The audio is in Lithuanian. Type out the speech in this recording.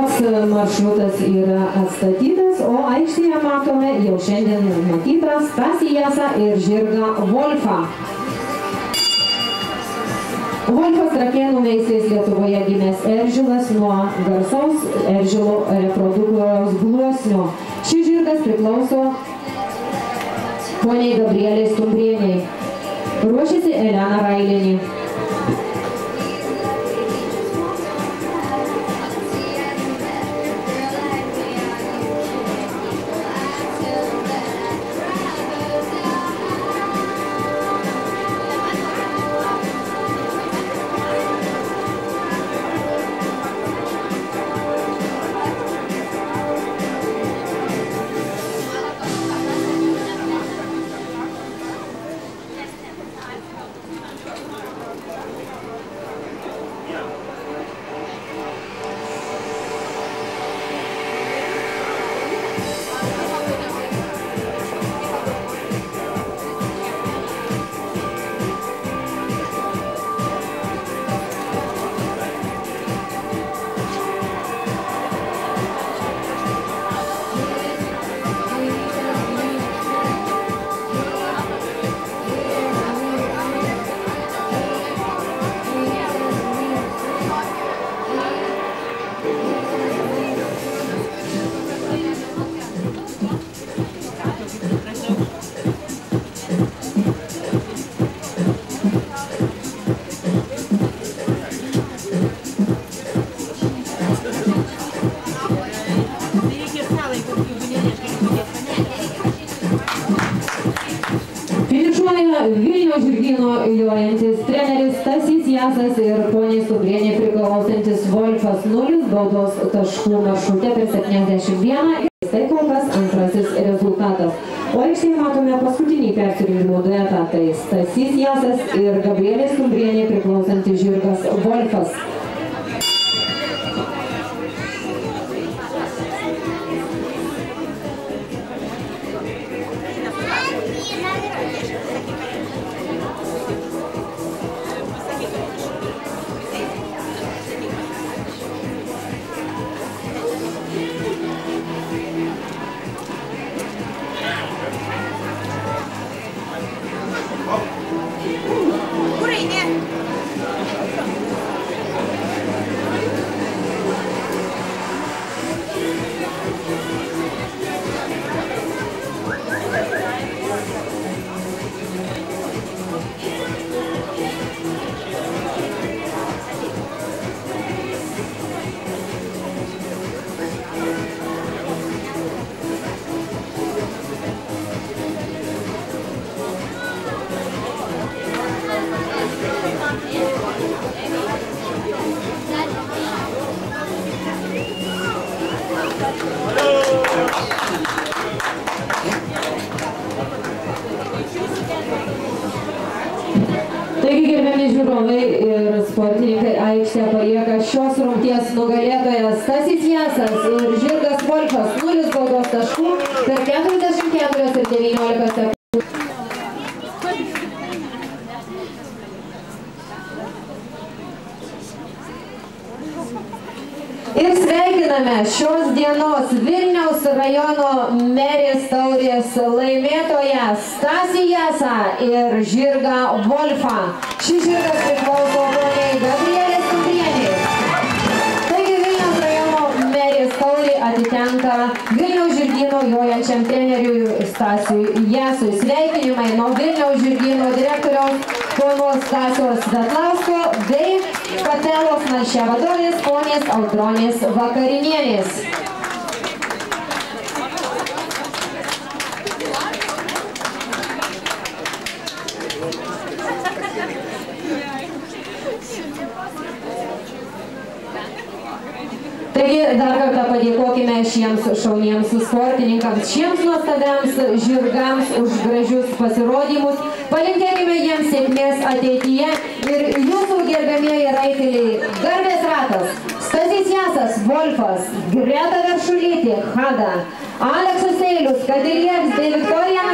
Pats maršrutas yra atstatytas, o aikštėje matome jau šiandien matytą Stasį Jasą ir žirgą Wolfą. Wolfas Trakėnų veislės Lietuvoje gimęs eržilas nuo garsaus eržilo reproduktoriaus gluosnio. Šis žirgas priklauso poniai Gabrielei Stumbrieniai. Ruošiasi Elena Railienė. Vilniaus žirgyno jojantis treneris Stasys Jasas ir poniai Stumbrieniai priklausantis Wolfas 0 baudos taškų maršrute per 71 ir tai kol kas antrasis rezultatas. O aikštėje matome paskutinį persirinkimo duetą, tai Stasys Jasas ir Gabrielei Stumbrieniai priklausantis žirgas Wolfas. Taigi, gerbiami žiūrovai ir sportininkai, aikštę palieka šios rungties nugalėtojas Stasys Jasas ir žirgas Wolfas 0 baudos taškų per 44 ir 19 sekundžių. Ir sveikiname šios dienos Vilniaus rajono merės taurės laimėtoją Stasį Jasą ir žirgą Wolfą. Šis žirgas priklauso poniai Gabrielei Stumbrieniai. Taigi Vilniaus rajono merės taurė atitenka Vilniaus žirgyno jojančiam treneriui Stasiui Jasui. Sveikinimai nuo Vilniaus žirgyno direktoriaus pono Stasio Svetlausko bei Patelos Malšė vadovės ponės Audronės Vakarinienės. Taigi dar kartą padėkokime šiems šauniems sportininkams, šiems nuostabiams žirgams už gražius pasirodymus. Palinkėkime jiems sėkmės ateityje ir jūsų gerbėmieji raiteliai garbės ratas. Stasys Jasas, Wolfas, Greta Veršulytė, Hada, Aleksas Eilius, Kadirievs bei Viktorija